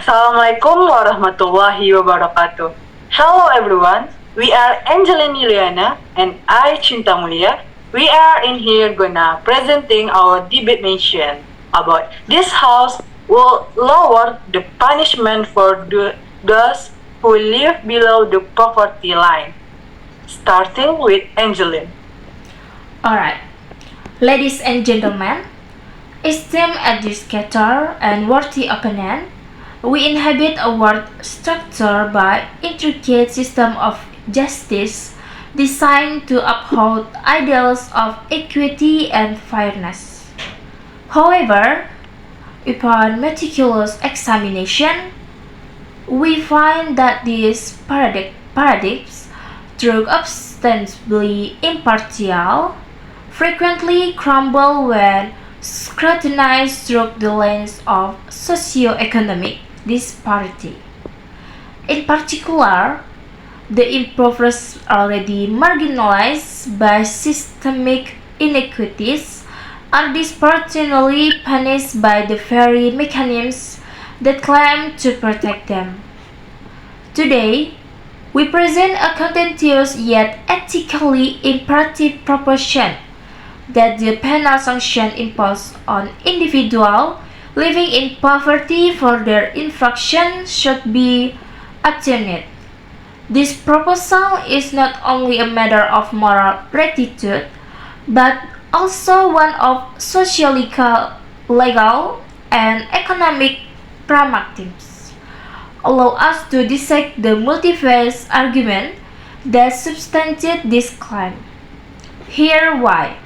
Assalamualaikum warahmatullahi wabarakatuh. Hello everyone, we are Angelina Juliana and I Cinta Mulia. We are in here gonna presenting our debate nation about this house will lower the punishment for those who live below the poverty line. Starting with Angeline. Alright, ladies and gentlemen, esteemed educator and worthy opponent, we inhabit a world structured by intricate system of justice designed to uphold ideals of equity and fairness. However, upon meticulous examination, we find that these paradigms, though ostensibly impartial, frequently crumble when scrutinized through the lens of socio-economic disparity. In particular, the impoverished already marginalized by systemic inequities are disproportionately punished by the very mechanisms that claim to protect them. Today, we present a contentious yet ethically imperative proposition that the penal sanction imposed on individuals living in poverty for their infraction should be attenuated. This proposal is not only a matter of moral rectitude, but also one of sociological, legal, and economic pragmatism. Allow us to dissect the multi-phase argument that substantiate this claim. Here why.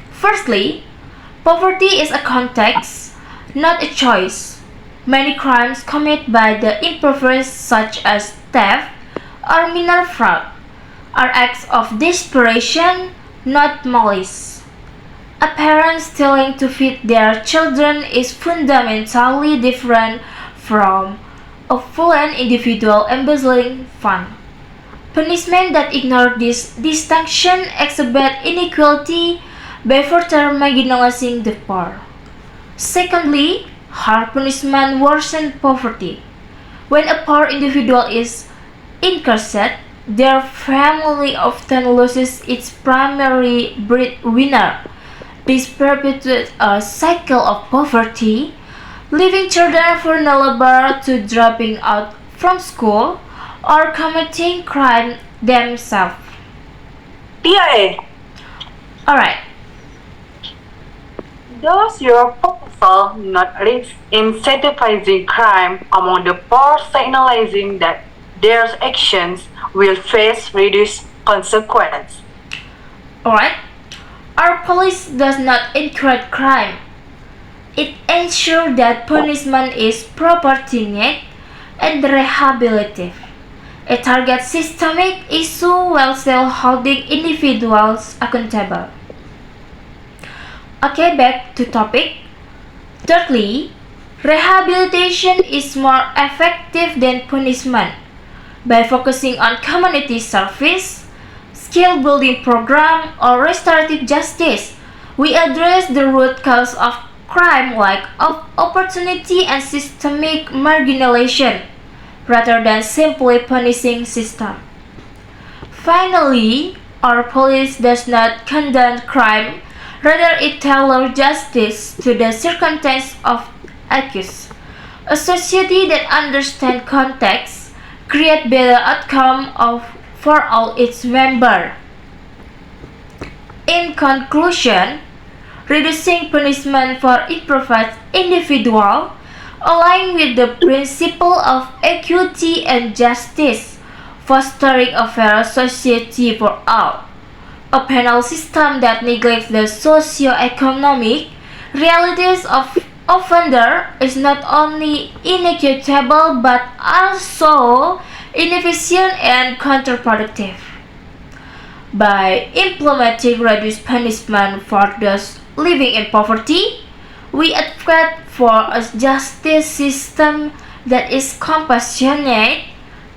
Firstly, poverty is a context, not a choice. Many crimes committed by the impoverished, such as theft or minor fraud, are acts of desperation, not malice. A parent stealing to feed their children is fundamentally different from a fallen individual embezzling funds. Punishment that ignore this distinction exhibit inequality by further marginalizing the poor. Secondly, hard punishment worsens poverty. When a poor individual is incarcerated, their family often loses its primary breadwinner. This perpetuates a cycle of poverty, leaving children vulnerable to dropping out from school or committing crime themselves. Tia Alright, does your proposal not risk incentivizing crime among the poor, signalizing that their actions will face reduced consequence? alright. Our police does not encourage crime. It ensures that punishment is proportionate and rehabilitative. It targets systemic issues while still holding individuals accountable. Okay, back to topic. Thirdly, rehabilitation is more effective than punishment. By focusing on community service, skill building program, or restorative justice, we address the root cause of crime like opportunity and systemic marginalization, rather than simply punishing system. Finally, our police does not condone crime, rather it tailors justice to the circumstance of accused. A society that understands context creates better outcome for all its members. In conclusion, reducing punishment for impoverished individuals align with the principle of equity and justice, fostering a fair society for all. A penal system that neglects the socio-economic realities of offender is not only inequitable but also inefficient and counterproductive. By implementing reduced punishment for those living in poverty, we advocate for a justice system that is compassionate,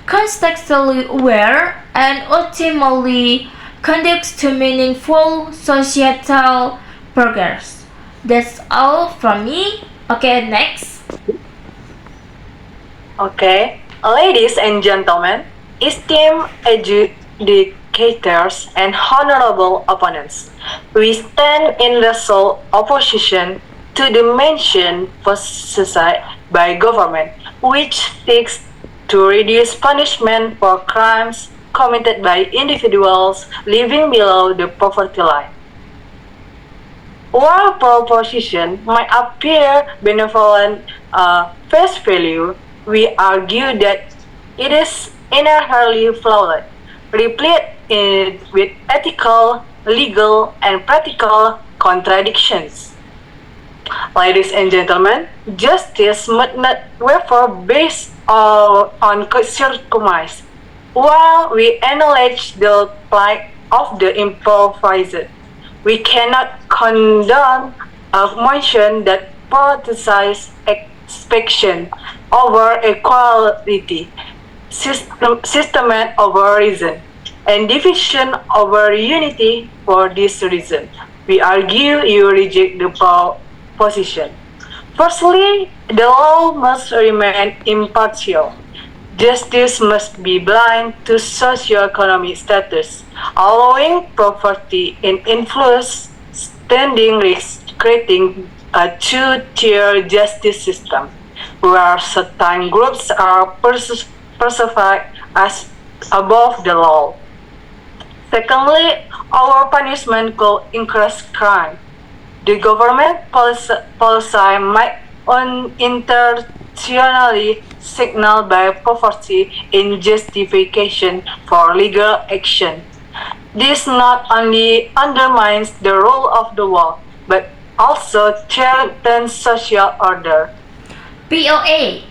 contextually aware, and ultimately conducts to meaningful societal progress. That's all from me. Okay, next. Okay, ladies and gentlemen, esteemed educators and honorable opponents, we stand in resolute opposition to the mentioned policy by government, which seeks to reduce punishment for crimes committed by individuals living below the poverty line. While proposition might appear benevolent face value, we argue that it is inherently flawed, replete with ethical, legal, and practical contradictions. Ladies and gentlemen, justice must not waver based on circumstance. While we acknowledge the plight of the improvised, we cannot condone a motion that politicizes expectation over equality, system over reason, and division over unity. For this reason, we argue you reject the position. Firstly, the law must remain impartial. Justice must be blind to socioeconomic status, allowing poverty and influence standing risks, creating a two-tier justice system where certain groups are perceived as above the law. Secondly, our punishment could increase crime. The government policy might unintentionally signal by poverty in justification for legal action. This not only undermines the rule of the law, but also threatens social order. POA.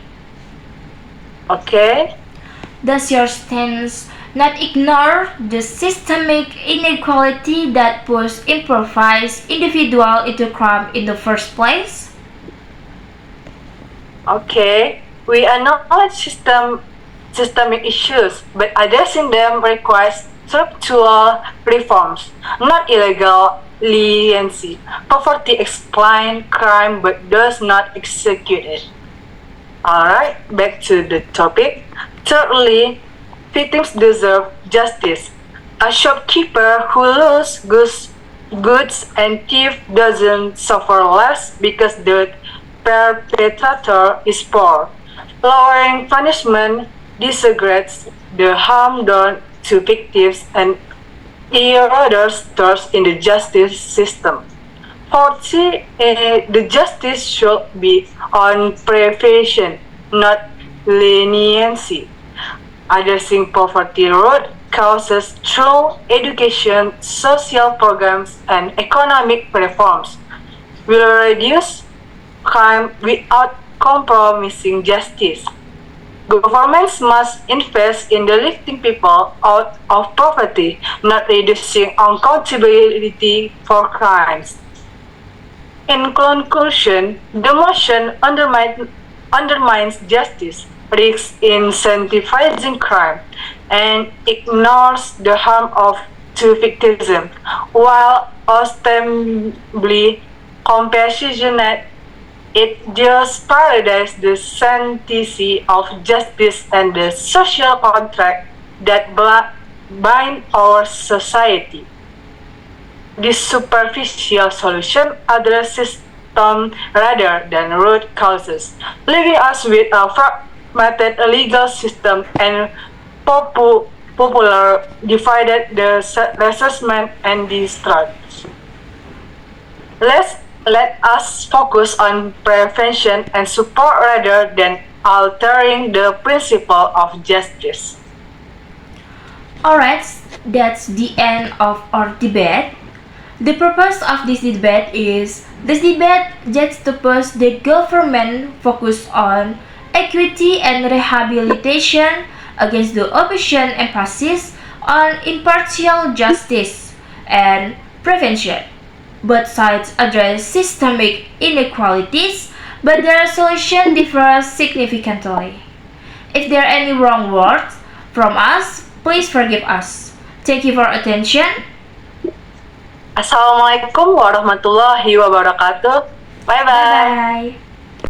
Okay? Does your stance not ignore the systemic inequality that pushes improvised individual into crime in the first place? Okay, we acknowledge systemic issues, but addressing them requires structural reforms, not illegal leniency. Poverty explains crime but does not execute it. Alright, back to the topic. Thirdly, victims deserve justice. A shopkeeper who loses goods and thief doesn't suffer less because the perpetrator is poor. Lowering punishment disaggregates the harm done to victims and erodes trust in the justice system. Fourthly, the justice should be on prevention, not leniency. Addressing poverty root causes through education, social programs, and economic reforms will reduce crime without compromising justice. Governments must invest in the lifting people out of poverty, not reducing accountability for crimes. In conclusion, the motion undermines justice, risks incentivizing crime, and ignores the harm to victims, while ostensibly compassionate. It just parodies the sanctity of justice and the social contract that bind our society. This superficial solution addresses symptoms rather than root causes, leaving us with a fragmented legal system and popular divided the assessment and distrust. Let us focus on prevention and support rather than altering the principle of justice. Alright, that's the end of our debate. The purpose of this debate is just to push the government focus on equity and rehabilitation against the opposition emphasis on impartial justice and prevention. Both sides address systemic inequalities, but their solution differs significantly. If there are any wrong words from us, please forgive us. Thank you for attention. Assalamualaikum warahmatullahi wabarakatuh. Bye bye. Bye bye.